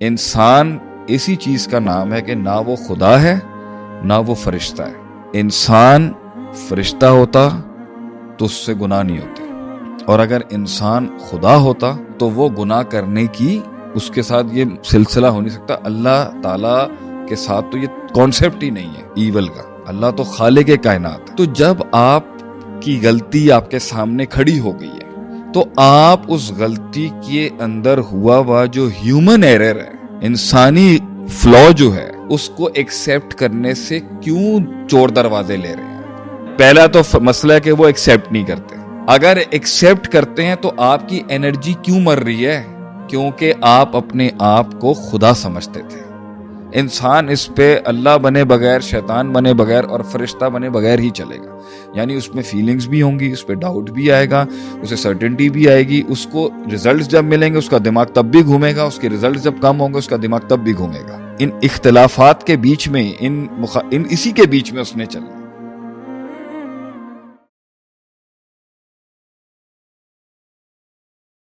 इंसान इसी चीज का नाम है कि ना वो खुदा है ना वो फरिश्ता है। इंसान फरिश्ता होता तो उससे गुनाह नहीं होते, और अगर इंसान खुदा होता तो वो गुनाह करने की उसके साथ ये सिलसिला हो नहीं सकता। अल्लाह ताला के साथ तो ये कॉन्सेप्ट ही नहीं है ईवल का। अल्लाह तो खालिक के कायनात है। तो जब आप की गलती आपके सामने खड़ी हो गई है तो आप उस गलती के अंदर हुआ हुआ जो ह्यूमन एरर है, इंसानी फ्लॉ जो है, उसको एक्सेप्ट करने से क्यों चोर दरवाजे ले रहे हैं? पहला तो मसला है कि वो एक्सेप्ट नहीं करते। अगर एक्सेप्ट करते हैं तो आपकी एनर्जी क्यों मर रही है? क्योंकि आप अपने आप को खुदा समझते थे। इंसान इस पे अल्लाह बने बगैर, शैतान बने बगैर और फरिश्ता बने बगैर ही चलेगा। यानी उसमें फीलिंग्स भी होंगी, उस पर डाउट भी आएगा, उसे सर्टेनिटी भी आएगी, उसको रिजल्ट्स जब मिलेंगे उसका दिमाग तब भी घूमेगा, उसके रिजल्ट्स जब कम होंगे उसका दिमाग तब भी घूमेगा। इन इख्तिलाफात के बीच में, इन इसी के बीच में उसने चलना।